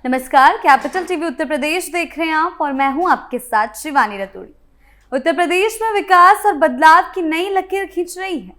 नमस्कार, capital TV Uttar Pradesh देख रहे हैं आप और मैं हूं आपके साथ शिवानी रतूड़ी। उत्तर प्रदेश में विकास और बदलाव की नई लकीर खींच रही है।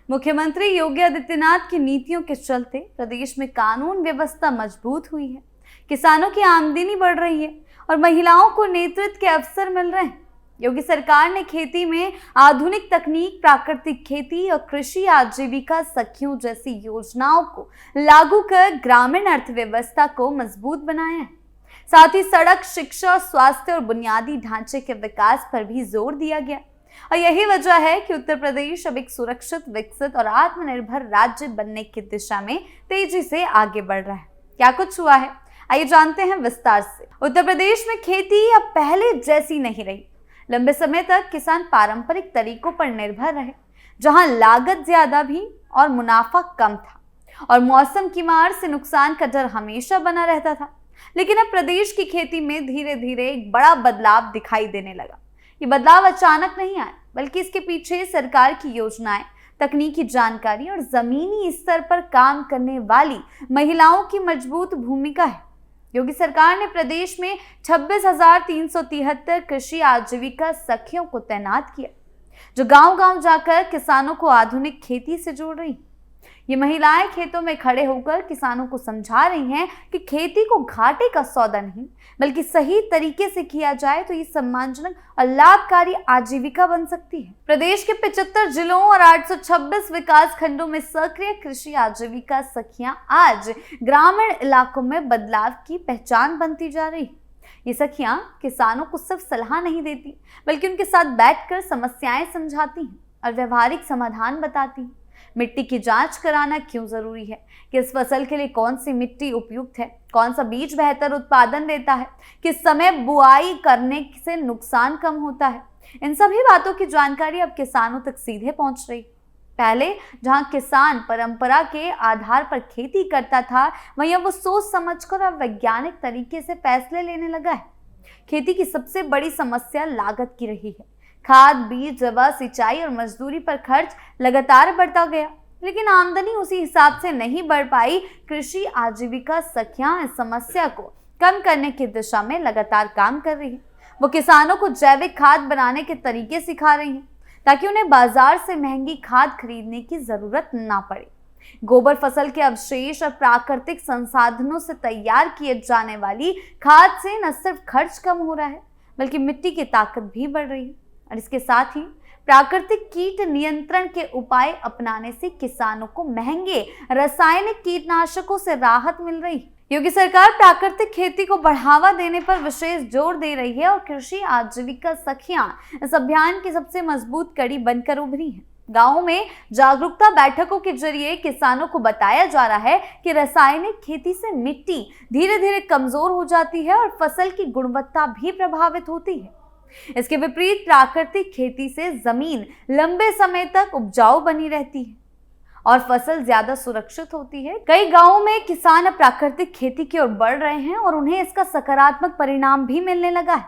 मुख्यमंत्री योगी आदित्यनाथ की नीतियों के चलते प्रदेश में कानून व्यवस्था मजबूत हुई है, किसानों की आमदनी बढ़ रही है और महिलाओं को नेतृत्व के अवसर मिल रहे हैं। योगी सरकार ने खेती में आधुनिक तकनीक, प्राकृतिक खेती और कृषि आजीविका सखियों जैसी योजनाओं को लागू कर ग्रामीण अर्थव्यवस्था को मजबूत बनाया है। साथ ही सड़क, शिक्षा, स्वास्थ्य और बुनियादी ढांचे के विकास पर भी जोर दिया गया और यही वजह है कि उत्तर प्रदेश अब एक सुरक्षित, विकसित और आत्मनिर्भर राज्य बनने की दिशा में तेजी से आगे बढ़ रहा है। क्या कुछ हुआ है, आइए जानते हैं विस्तार से। उत्तर प्रदेश में खेती अब पहले जैसी नहीं रही। लंबे समय तक किसान पारंपरिक तरीकों पर निर्भर रहे, जहां लागत ज्यादा भी और मुनाफा कम था और मौसम की मार से नुकसान का डर हमेशा बना रहता था। लेकिन अब प्रदेश की खेती में धीरे धीरे एक बड़ा बदलाव दिखाई देने लगा। ये बदलाव अचानक नहीं आया, बल्कि इसके पीछे सरकार की योजनाएं, तकनीकी जानकारी और जमीनी स्तर पर काम करने वाली महिलाओं की मजबूत भूमिका है। योगी सरकार ने प्रदेश में 26,373 कृषि आजीविका सखियों को तैनात किया, जो गांव-गांव जाकर किसानों को आधुनिक खेती से जोड़ रही। ये महिलाएं खेतों में खड़े होकर किसानों को समझा रही हैं कि खेती को घाटे का सौदा नहीं, बल्कि सही तरीके से किया जाए तो ये सम्मानजनक और लाभकारी आजीविका बन सकती है। प्रदेश के 75 जिलों और 826 विकास खंडों में सक्रिय कृषि आजीविका सखियां आज ग्रामीण इलाकों में बदलाव की पहचान बनती जा रही। ये सखियां किसानों को सिर्फ सलाह नहीं देती, बल्कि उनके साथ बैठकर समस्याएं समझाती हैं और व्यवहारिक समाधान बताती हैं। मिट्टी की जांच कराना क्यों जरूरी है, किस फसल के लिए कौन सी मिट्टी उपयुक्त है, कौन सा बीज बेहतर उत्पादन देता है, किस समय बुआई करने से नुकसान कम होता है, इन सभी बातों की जानकारी अब किसानों तक सीधे पहुंच रही। पहले जहां किसान परंपरा के आधार पर खेती करता था, वहीं अब वो सोच समझकर और वैज्ञानिक तरीके से फैसले लेने लगा है। खेती की सबसे बड़ी समस्या लागत की रही है। खाद, बीज, दवा, सिंचाई और मजदूरी पर खर्च लगातार बढ़ता गया, लेकिन आमदनी उसी हिसाब से नहीं बढ़ पाई। कृषि आजीविका सखियां इस समस्या को कम करने की दिशा में लगातार काम कर रही हैं। वो किसानों को जैविक खाद बनाने के तरीके सिखा रही हैं, ताकि उन्हें बाजार से महंगी खाद खरीदने की जरूरत ना पड़े। गोबर, फसल के अवशेष और प्राकृतिक संसाधनों से तैयार किए जाने वाली खाद से न सिर्फ खर्च कम हो रहा है, बल्कि मिट्टी की ताकत भी बढ़ रही है। और इसके साथ ही प्राकृतिक कीट नियंत्रण के उपाय अपनाने से किसानों को महंगे रासायनिक कीटनाशकों से राहत मिल रही है। योगी सरकार प्राकृतिक खेती को बढ़ावा देने पर विशेष जोर दे रही है और कृषि आजीविका सखियां इस अभियान की सबसे मजबूत कड़ी बनकर उभरी हैं। गांवों में जागरूकता बैठकों के जरिए किसानों को बताया जा रहा है कि रासायनिक खेती से मिट्टी धीरे धीरे कमजोर हो जाती है और फसल की गुणवत्ता भी प्रभावित होती है। इसके विपरीत प्राकृतिक खेती से जमीन लंबे समय तक उपजाऊ बनी रहती है और फसल ज्यादा सुरक्षित होती है। कई गांवों में किसान अब प्राकृतिक खेती की ओर बढ़ रहे हैं और उन्हें इसका सकारात्मक परिणाम भी मिलने लगा है।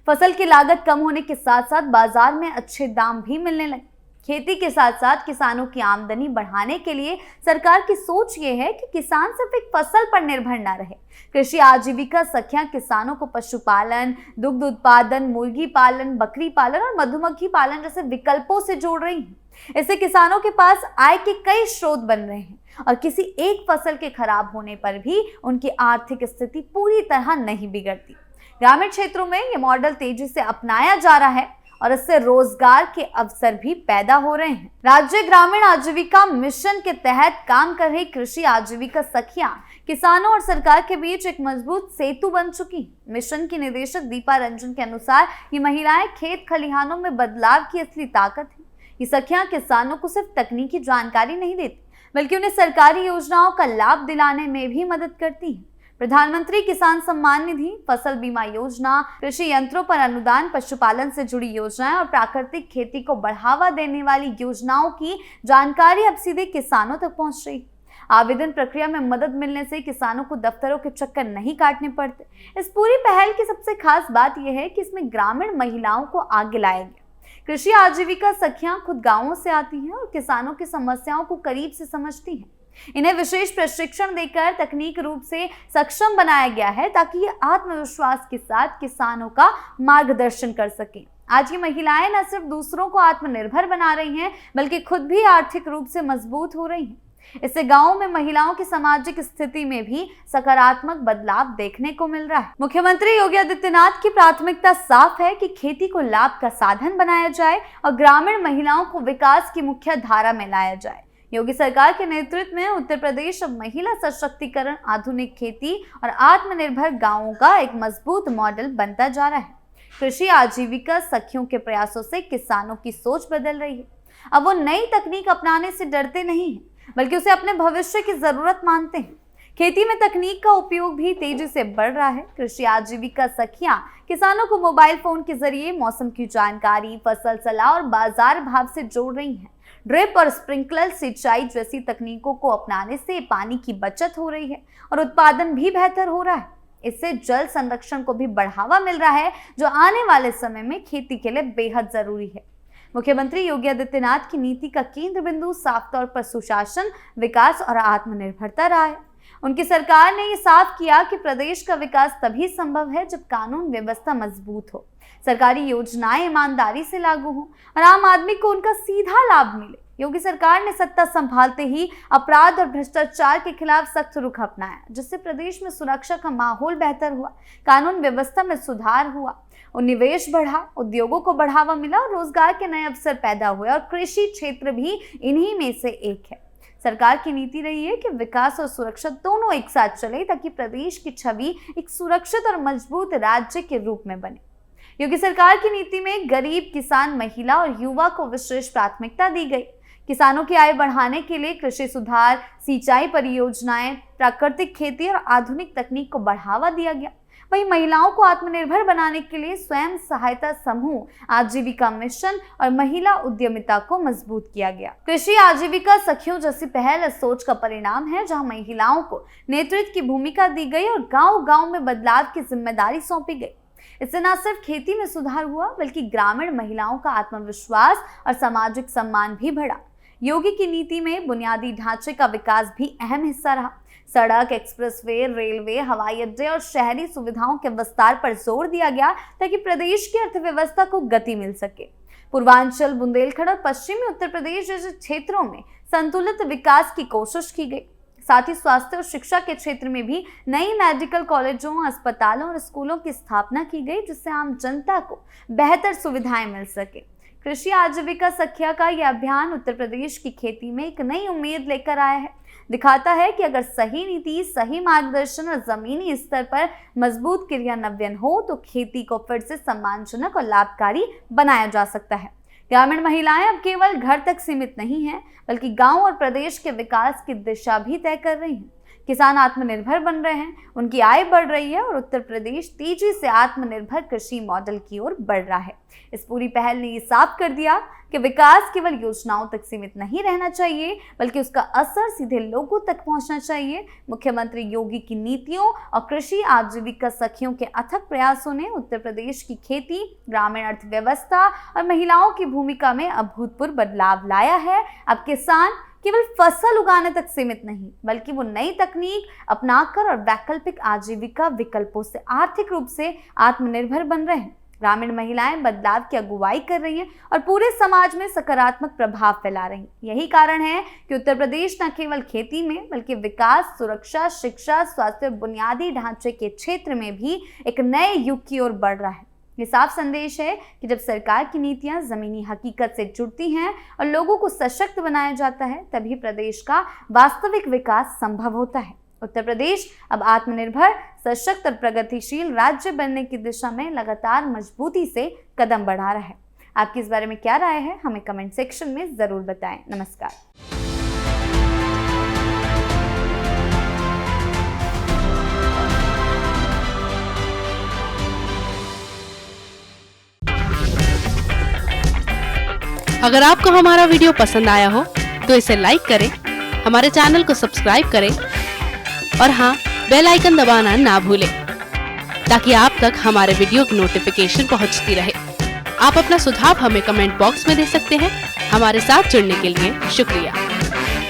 फसल की लागत कम होने के साथ साथ बाजार में अच्छे दाम भी मिलने लगे। खेती के साथ साथ किसानों की आमदनी बढ़ाने के लिए सरकार की सोच ये है कि किसान सिर्फ एक फसल पर निर्भर न रहे। कृषि आजीविका सखियां किसानों को पशुपालन, दुग्ध उत्पादन, मुर्गी पालन, बकरी पालन और मधुमक्खी पालन जैसे विकल्पों से जोड़ रही हैं। इससे किसानों के पास आय के कई स्रोत बन रहे हैं और किसी एक फसल के खराब होने पर भी उनकी आर्थिक स्थिति पूरी तरह नहीं बिगड़ती। ग्रामीण क्षेत्रों में ये मॉडल तेजी से अपनाया जा रहा है और इससे रोजगार के अवसर भी पैदा हो रहे हैं। राज्य ग्रामीण आजीविका मिशन के तहत काम कर रही कृषि आजीविका सखियां किसानों और सरकार के बीच एक मजबूत सेतु बन चुकी। मिशन की निदेशक दीपा रंजन के अनुसार ये महिलाएं खेत खलिहानों में बदलाव की असली ताकत है। ये सखियां किसानों को सिर्फ तकनीकी जानकारी नहीं देती, बल्कि उन्हें सरकारी योजनाओं का लाभ दिलाने में भी मदद करती है। प्रधानमंत्री किसान सम्मान निधि, फसल बीमा योजना, कृषि यंत्रों पर अनुदान, पशुपालन से जुड़ी योजनाएं और प्राकृतिक खेती को बढ़ावा देने वाली योजनाओं की जानकारी अब सीधे किसानों तक पहुंच रही। आवेदन प्रक्रिया में मदद मिलने से किसानों को दफ्तरों के चक्कर नहीं काटने पड़ते। इस पूरी पहल की सबसे खास बात यह है कि इसमें ग्रामीण महिलाओं को आगे लाया गया। कृषि आजीविका सखियां खुद गांवों से आती हैं और किसानों की समस्याओं को करीब से समझती हैं। इन्हें विशेष प्रशिक्षण देकर तकनीक रूप से सक्षम बनाया गया है ताकि ये आत्मविश्वास के साथ किसानों का मार्गदर्शन कर सकें। आज ये महिलाएं न सिर्फ दूसरों को आत्मनिर्भर बना रही हैं, बल्कि खुद भी आर्थिक रूप से मजबूत हो रही हैं। इससे गांव में महिलाओं की सामाजिक स्थिति में भी सकारात्मक बदलाव देखने को मिल रहा है। मुख्यमंत्री योगी आदित्यनाथ की प्राथमिकता साफ है कि खेती को लाभ का साधन बनाया जाए और ग्रामीण महिलाओं को विकास की मुख्य धारा में लाया जाए। योगी सरकार के नेतृत्व में उत्तर प्रदेश अब महिला सशक्तिकरण, आधुनिक खेती और आत्मनिर्भर गांवों का एक मजबूत मॉडल बनता जा रहा है। कृषि आजीविका सखियों के प्रयासों से किसानों की सोच बदल रही है। अब वो नई तकनीक अपनाने से डरते नहीं हैं, बल्कि उसे अपने भविष्य की जरूरत मानते हैं। खेती में तकनीक का उपयोग भी तेजी से बढ़ रहा है। कृषि आजीविका सखियां किसानों को मोबाइल फोन के जरिए मौसम की जानकारी, फसल सलाह और बाजार भाव से जोड़ रही हैं। ड्रिप और स्प्रिंकलर सिंचाई जैसी तकनीकों को अपनाने से पानी की बचत हो रही है और उत्पादन भी बेहतर हो रहा है। इससे जल संरक्षण को भी बढ़ावा मिल रहा है, जो आने वाले समय में खेती के लिए बेहद जरूरी है। मुख्यमंत्री योगी आदित्यनाथ की नीति का केंद्र बिंदु साफ तौर पर सुशासन, विकास और आत्मनिर्भरता रहा है। उनकी सरकार ने ये साफ किया कि प्रदेश का विकास तभी संभव है जब कानून व्यवस्था मजबूत हो, सरकारी योजनाएं ईमानदारी से लागू हों और आम आदमी को उनका सीधा लाभ मिले। योगी सरकार ने सत्ता संभालते ही अपराध और भ्रष्टाचार के खिलाफ सख्त रुख अपनाया, जिससे प्रदेश में सुरक्षा का माहौल बेहतर हुआ, कानून व्यवस्था में सुधार हुआ और निवेश बढ़ा, उद्योगों को बढ़ावा मिला और रोजगार के नए अवसर पैदा हुए और कृषि क्षेत्र भी इन्हीं में से एक है। सरकार की नीति रही है कि विकास और सुरक्षा दोनों एक साथ चले ताकि प्रदेश की छवि एक सुरक्षित और मजबूत राज्य के रूप में बने। योगी सरकार की नीति में गरीब, किसान, महिला और युवा को विशेष प्राथमिकता दी गई। किसानों की आय बढ़ाने के लिए कृषि सुधार, सिंचाई परियोजनाएं, प्राकृतिक खेती और आधुनिक तकनीक को बढ़ावा दिया गया। वहीं महिलाओं को आत्मनिर्भर बनाने के लिए स्वयं सहायता समूह, आजीविका मिशन और महिला उद्यमिता को मजबूत किया गया। कृषि आजीविका सखियों जैसी पहल इस सोच का परिणाम है, जहां महिलाओं को नेतृत्व की भूमिका दी गई और गांव-गांव में बदलाव की जिम्मेदारी सौंपी गई। इससे न सिर्फ खेती में सुधार हुआ, बल्कि ग्रामीण महिलाओं का आत्मविश्वास और सामाजिक सम्मान भी बढ़ा। योगी की नीति में बुनियादी ढांचे का विकास भी अहम हिस्सा रहा। सड़क, एक्सप्रेसवे, रेलवे, हवाई अड्डे और शहरी सुविधाओं के विस्तार पर जोर दिया गया ताकि प्रदेश की अर्थव्यवस्था को गति मिल सके। पूर्वांचल, बुंदेलखंड और पश्चिमी उत्तर प्रदेश जैसे क्षेत्रों में संतुलित विकास की कोशिश की गई। साथ ही स्वास्थ्य और शिक्षा के क्षेत्र में भी नई मेडिकल कॉलेजों, अस्पतालों और स्कूलों की स्थापना की गई, जिससे आम जनता को बेहतर सुविधाएं मिल सके। कृषि आजीविका सखिया का यह अभियान उत्तर प्रदेश की खेती में एक नई उम्मीद लेकर आया है। दिखाता है कि अगर सही नीति, सही मार्गदर्शन और जमीनी स्तर पर मजबूत क्रियान्वयन हो तो खेती को फिर से सम्मानजनक और लाभकारी बनाया जा सकता है। ग्रामीण महिलाएं अब केवल घर तक सीमित नहीं हैं, बल्कि गांव और प्रदेश के विकास की दिशा भी तय कर रही हैं। किसान आत्मनिर्भर बन रहे हैं, उनकी आय बढ़ रही है और उत्तर प्रदेश तेजी से आत्मनिर्भर कृषि मॉडल की ओर बढ़ रहा है। इस पूरी पहल ने ये साफ कर दिया कि विकास केवल योजनाओं तक सीमित नहीं रहना चाहिए, बल्कि उसका असर सीधे लोगों तक पहुंचना चाहिए। मुख्यमंत्री योगी की नीतियों और कृषि आजीविका सखियों के अथक प्रयासों ने उत्तर प्रदेश की खेती, ग्रामीण अर्थव्यवस्था और महिलाओं की भूमिका में अभूतपूर्व बदलाव लाया है। अब किसान केवल फसल उगाने तक सीमित नहीं, बल्कि वो नई तकनीक अपनाकर और वैकल्पिक आजीविका विकल्पों से आर्थिक रूप से आत्मनिर्भर बन रहे हैं। ग्रामीण महिलाएं बदलाव की अगुवाई कर रही हैं और पूरे समाज में सकारात्मक प्रभाव फैला रही हैं। यही कारण है कि उत्तर प्रदेश न केवल खेती में, बल्कि विकास, सुरक्षा, शिक्षा, स्वास्थ्य और बुनियादी ढांचे के क्षेत्र में भी एक नए युग की ओर बढ़ रहा है। ये साफ संदेश है कि जब सरकार की नीतियां जमीनी हकीकत से जुड़ती हैं और लोगों को सशक्त बनाया जाता है, तभी प्रदेश का वास्तविक विकास संभव होता है। उत्तर प्रदेश अब आत्मनिर्भर, सशक्त और प्रगतिशील राज्य बनने की दिशा में लगातार मजबूती से कदम बढ़ा रहा है। आपकी इस बारे में क्या राय है, हमें कमेंट सेक्शन में जरूर बताएं। नमस्कार। अगर आपको हमारा वीडियो पसंद आया हो तो इसे लाइक करें, हमारे चैनल को सब्सक्राइब करें और हाँ, बेल आइकन दबाना ना भूलें ताकि आप तक हमारे वीडियो की नोटिफिकेशन पहुंचती रहे। आप अपना सुझाव हमें कमेंट बॉक्स में दे सकते हैं। हमारे साथ जुड़ने के लिए शुक्रिया।